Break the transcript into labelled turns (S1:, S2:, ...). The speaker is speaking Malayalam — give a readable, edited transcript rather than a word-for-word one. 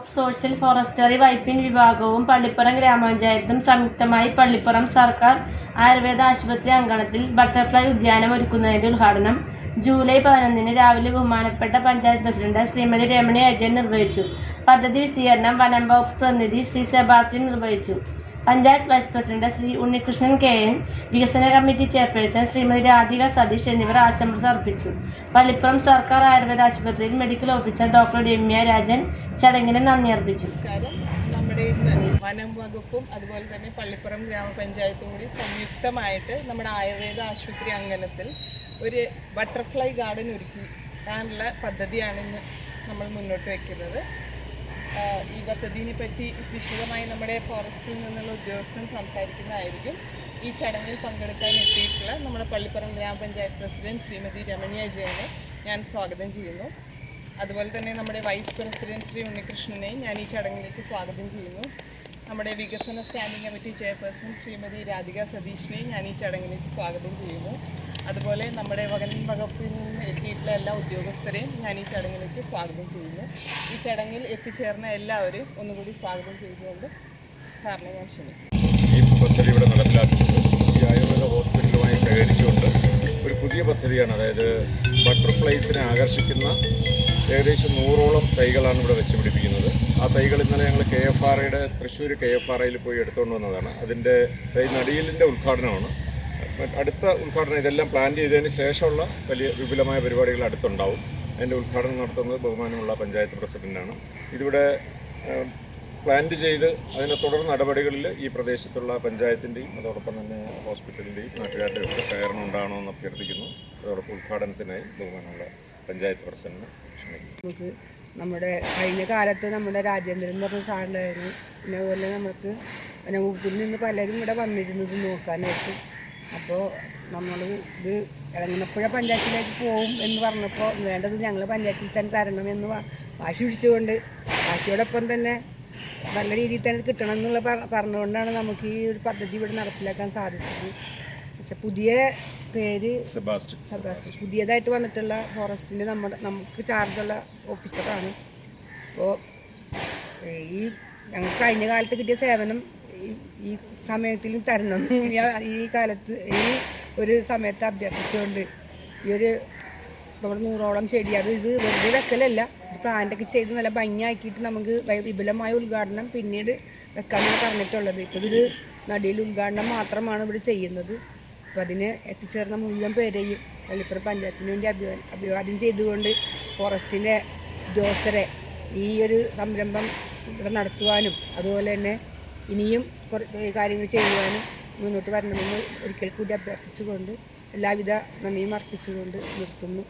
S1: ഓഫ് സോഷ്യൽ ഫോറസ്ട്രി വൈപ്പിൻ വിഭാഗവും പള്ളിപ്പുറം ഗ്രാമപഞ്ചായത്തും സംയുക്തമായി പള്ളിപ്പുറം സർക്കാർ ആയുർവേദ ആശുപത്രി അങ്കണത്തിൽ ബട്ടർഫ്ലൈ ഉദ്യാനം ഒരുക്കുന്നതിന്റെ ഉദ്ഘാടനം ജൂലൈ 11 രാവിലെ ബഹുമാനപ്പെട്ട പഞ്ചായത്ത് പ്രസിഡന്റ് ശ്രീമതി രമണി അജയൻ നിർവഹിച്ചു. പദ്ധതി വിസ്തീർണം വനം വകുപ്പ് പ്രതിനിധി ശ്രീ സെബാസ്റ്റ്യൻ നിർവഹിച്ചു. Panchayat vice president Shri Unnikrishnan KN, വികസന കമ്മിറ്റി ചെയർപേഴ്സൺ ശ്രീമതി രാധിക സതീഷ് എന്നിവർ ആശംസ അർപ്പിച്ചു. പള്ളിപ്പുറം സർക്കാർ ആയുർവേദ ആശുപത്രിയിൽ medical officer doctor Ramya Rajan ചടങ്ങിന് നന്ദി അർപ്പിച്ചു.
S2: നമ്മുടെ വനം വകുപ്പും അതുപോലെ തന്നെ പള്ളിപ്പുറം ഗ്രാമപഞ്ചായത്തും കൂടി സംയുക്തമായിട്ട് നമ്മുടെ ആയുർവേദ ആശുപത്രി അങ്കണത്തിൽ ഒരു ബട്ടർഫ്ലൈ ഗാർഡൻ ഒരുക്കാനുള്ള പദ്ധതിയാണ് ഇന്ന് നമ്മൾ മുന്നോട്ട് വയ്ക്കുന്നത്. ഈ പദ്ധതിയെ പറ്റി വിശദമായി നമ്മുടെ ഫോറസ്റ്റിൽ നിന്നുള്ള ഉദ്യോഗസ്ഥൻ സംസാരിക്കുന്നതായിരിക്കും. ഈ ചടങ്ങിൽ പങ്കെടുക്കാൻ എത്തിയിട്ടുള്ള നമ്മുടെ പള്ളിപ്പുറം ഗ്രാമപഞ്ചായത്ത് പ്രസിഡന്റ് ശ്രീമതി രമണി അജയനെ ഞാൻ സ്വാഗതം ചെയ്യുന്നു. അതുപോലെ തന്നെ നമ്മുടെ വൈസ് പ്രസിഡന്റ് ശ്രീ ഉണ്ണികൃഷ്ണനെയും ഞാൻ ഈ ചടങ്ങിലേക്ക് സ്വാഗതം ചെയ്യുന്നു. നമ്മുടെ വികസന standing committee chairperson Shrimati Radhika സതീഷിനെയും ഞാൻ ഈ ചടങ്ങിലേക്ക് സ്വാഗതം ചെയ്യുന്നു. അതുപോലെ നമ്മുടെ വനം വകുപ്പിൽ നിന്ന് എത്തിയിട്ടുള്ള എല്ലാ ഉദ്യോഗസ്ഥരെയും ഞാൻ ഈ ചടങ്ങിലേക്ക് സ്വാഗതം ചെയ്യുന്നു. ഈ ചടങ്ങിൽ എത്തിച്ചേർന്ന എല്ലാവരെയും ഒന്നുകൂടി സ്വാഗതം ചെയ്തുകൊണ്ട് സാറിനെ ഞാൻ ക്ഷണിക്കുന്നു.
S3: ഈ പദ്ധതി ഇവിടെ നടപ്പിലാക്കുന്നത് ഈ ആയുർവേദ ഹോസ്പിറ്റലുമായി സഹകരിച്ചുകൊണ്ട് ഒരു പുതിയ പദ്ധതിയാണ്. അതായത് ബട്ടർഫ്ലൈസിനെ ആകർഷിക്കുന്ന ഏകദേശം 100ഓളം തൈകളാണ് ഇവിടെ വെച്ച് പിടിപ്പിക്കുന്നത്. ആ തൈകൾ ഇന്നലെ ഞങ്ങൾ KFRAയുടെ തൃശ്ശൂർ KFRAയിൽ പോയി എടുത്തുകൊണ്ട് വന്നതാണ്. അതിൻ്റെ തൈ നടീലിൻ്റെ ഉദ്ഘാടനമാണ്. അടുത്ത ഉദ്ഘാടനം ഇതെല്ലാം പ്ലാൻ ചെയ്തതിന് ശേഷമുള്ള വലിയ വിപുലമായ പരിപാടികൾ അടുത്തുണ്ടാവും. അതിൻ്റെ ഉദ്ഘാടനം നടത്തുന്നത് ബഹുമാനമുള്ള പഞ്ചായത്ത് പ്രസിഡന്റാണ്. ഇതിവിടെ പ്ലാൻ ചെയ്ത് അതിൻ്റെ തുടർ നടപടികളിൽ ഈ പ്രദേശത്തുള്ള പഞ്ചായത്തിൻ്റെയും അതോടൊപ്പം തന്നെ ഹോസ്പിറ്റലിൻ്റെയും നാട്ടുകാരുടെയും ഒക്കെ സഹകരണം ഉണ്ടാകണമെന്ന് അഭ്യർത്ഥിക്കുന്നു. അതോടൊപ്പം ഉദ്ഘാടനത്തിനായി ബഹുമാനമുള്ള പഞ്ചായത്ത് പ്രസിഡന്റിനെ
S4: നമുക്ക് നമ്മുടെ കഴിഞ്ഞ കാലത്ത് നമ്മുടെ രാജേന്ദ്രൻ എന്ന് പറഞ്ഞ സാറിലായിരുന്നു. പിന്നെ അതുപോലെ നമുക്ക് വനംവകുപ്പിൽ നിന്ന് പലരും ഇവിടെ വന്നിരുന്നത് നോക്കാനായിട്ട്. അപ്പോൾ നമ്മൾ ഇത് ഇളങ്ങനപ്പുഴ പഞ്ചായത്തിലേക്ക് പോകും എന്ന് പറഞ്ഞപ്പോൾ വേണ്ടത് ഞങ്ങൾ പഞ്ചായത്തിൽ തന്നെ തരണമെന്ന് വാശി പിടിച്ചുകൊണ്ട് വാശിയോടൊപ്പം തന്നെ നല്ല രീതിയിൽ തന്നെ കിട്ടണം എന്നുള്ള പറഞ്ഞുകൊണ്ടാണ് നമുക്ക് ഈ ഒരു പദ്ധതി ഇവിടെ നടപ്പിലാക്കാൻ സാധിച്ചത്. പക്ഷെ പുതിയ പേര് സെബാസ്റ്റ്യൻ പുതിയതായിട്ട് വന്നിട്ടുള്ള ഫോറസ്റ്റിൽ നമുക്ക് ചാർജുള്ള ഓഫീസറാണ്. അപ്പോൾ ഈ ഞങ്ങൾക്ക് കഴിഞ്ഞ കാലത്ത് കിട്ടിയ സേവനം ഈ സമയത്തിലും തരണം ഈ കാലത്ത് ഈ ഒരു സമയത്ത് അഭ്യർത്ഥിച്ചുകൊണ്ട് ഈ ഒരു നമ്മുടെ 100ഓളം ചെടി ഇത് വെറുതെ വെക്കലല്ല, ഇത് പ്ലാന്റൊക്കെ ചെയ്ത് നല്ല ഭംഗിയാക്കിയിട്ട് നമുക്ക് വിപുലമായ ഉദ്ഘാടനം പിന്നീട് വെക്കാനാണ് പറഞ്ഞിട്ടുള്ളത്. ഇപ്പോൾ ഇത് നടിയിൽ ഉദ്ഘാടനം മാത്രമാണ് ഇവിടെ ചെയ്യുന്നത്. അപ്പോൾ അതിന് എത്തിച്ചേർന്ന മുഴുവൻ പേരെയും പള്ളിപ്പുറം പഞ്ചായത്തിന് വേണ്ടി അഭിവാദ്യം ചെയ്തുകൊണ്ട് ഫോറസ്റ്റിൻ്റെ ഉദ്യോഗസ്ഥരെ ഈ ഒരു സംരംഭം ഇവിടെ നടത്തുവാനും അതുപോലെ തന്നെ ഇനിയും കാര്യങ്ങൾ ചെയ്യുവാനും മുന്നോട്ട് വരണമെന്ന് ഒരിക്കൽ കൂടി അഭ്യർത്ഥിച്ചുകൊണ്ട് എല്ലാവിധ നന്ദിയും അർപ്പിച്ചുകൊണ്ട് നിർത്തുന്നു.